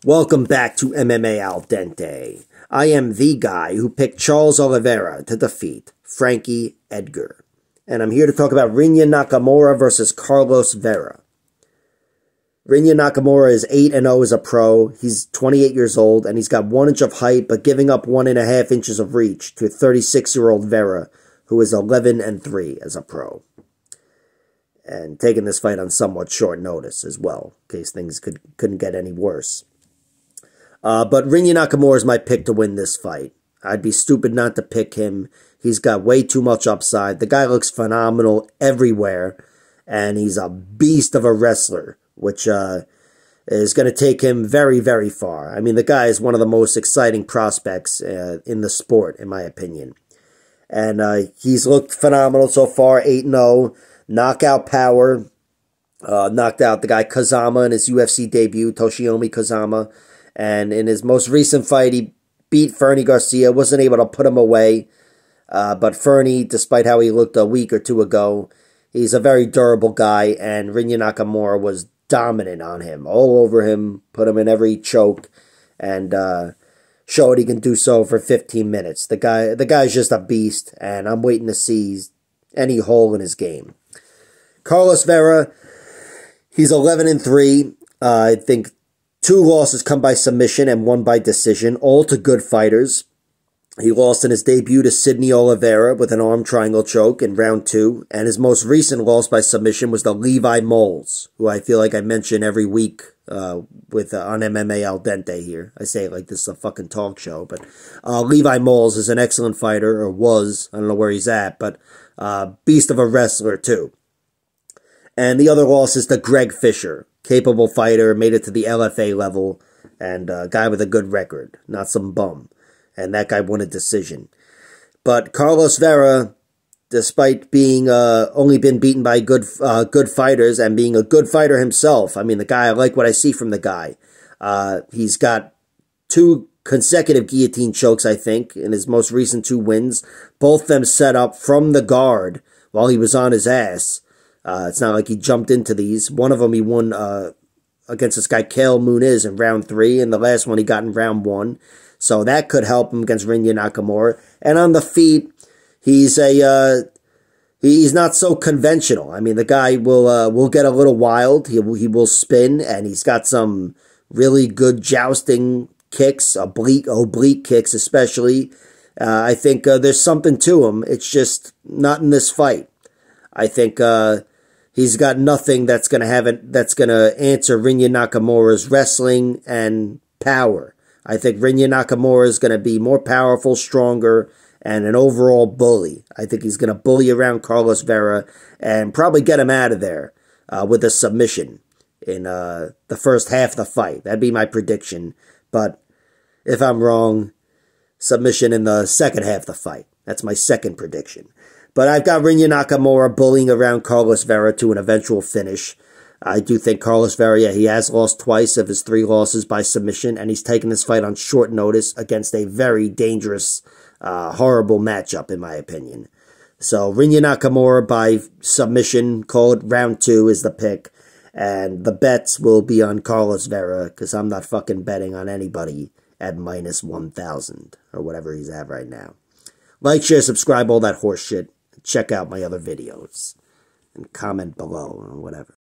Welcome back to MMA Al Dente. I am the guy who picked Charles Oliveira to defeat Frankie Edgar. And I'm here to talk about Rinya Nakamura versus Carlos Vera. Rinya Nakamura is 8-0 as a pro. He's 28 years old, and he's got 1 inch of height, but giving up 1.5 inches of reach to 36-year-old Vera, who is 11-3 as a pro. And taking this fight on somewhat short notice as well, in case things couldn't get any worse. But Rinya Nakamura is my pick to win this fight. I'd be stupid not to pick him. He's got way too much upside. The guy looks phenomenal everywhere, and he's a beast of a wrestler, which is going to take him very, very far. I mean, the guy is one of the most exciting prospects in the sport, in my opinion. And he's looked phenomenal so far, 8-0. Knockout power. Knocked out the guy Kazama in his UFC debut, Toshiomi Kazama. And in his most recent fight, he beat Fernie Garcia, wasn't able to put him away. But Fernie, despite how he looked a week or two ago, he's a very durable guy, and Rinya Nakamura was dominant on him, all over him, put him in every choke, and showed he can do so for 15 minutes. The guy's just a beast, and I'm waiting to see any hole in his game. Carlos Vera, he's 11-3. I think 2 losses come by submission and 1 by decision, all to good fighters. He lost in his debut to Sidney Oliveira with an arm triangle choke in round 2, and his most recent loss by submission was to Levi Moles, who I feel like I mention every week on MMA Al Dente here. I say it like this is a fucking talk show, but Levi Moles is an excellent fighter, or was. I don't know where he's at, but beast of a wrestler too. And the other loss is to Greg Fisher. Capable fighter, made it to the LFA level, and a guy with a good record, not some bum. And that guy won a decision. But Carlos Vera, despite being only been beaten by good fighters and being a good fighter himself, I mean, the guy, I like what I see from the guy. He's got 2 consecutive guillotine chokes, I think, in his most recent 2 wins. Both of them set up from the guard while he was on his ass. It's not like he jumped into these. One of them he won against this guy, Kale Muniz, in round 3, and the last one he got in round 1. So that could help him against Rinya Nakamura. And on the feet, he's not so conventional. I mean, the guy will get a little wild. He will spin, and he's got some really good jousting kicks, oblique kicks especially. I think there's something to him. It's just not in this fight. I think he's got nothing that's gonna answer Rinya Nakamura's wrestling and power. I think Rinya Nakamura is gonna be more powerful, stronger, and an overall bully. I think he's gonna bully around Carlos Vera and probably get him out of there with a submission in the first half of the fight. That'd be my prediction. But if I'm wrong, submission in the second half of the fight. That's my second prediction. But I've got Rinya Nakamura bullying around Carlos Vera to an eventual finish. I do think Carlos Vera, yeah, he has lost 2 of his 3 losses by submission, and he's taken this fight on short notice against a very dangerous, horrible matchup, in my opinion. So Rinya Nakamura by submission, call it round 2, is the pick. And the bets will be on Carlos Vera, because I'm not fucking betting on anybody at minus 1,000, or whatever he's at right now. Like, share, subscribe, all that horse shit. Check out my other videos and comment below or whatever.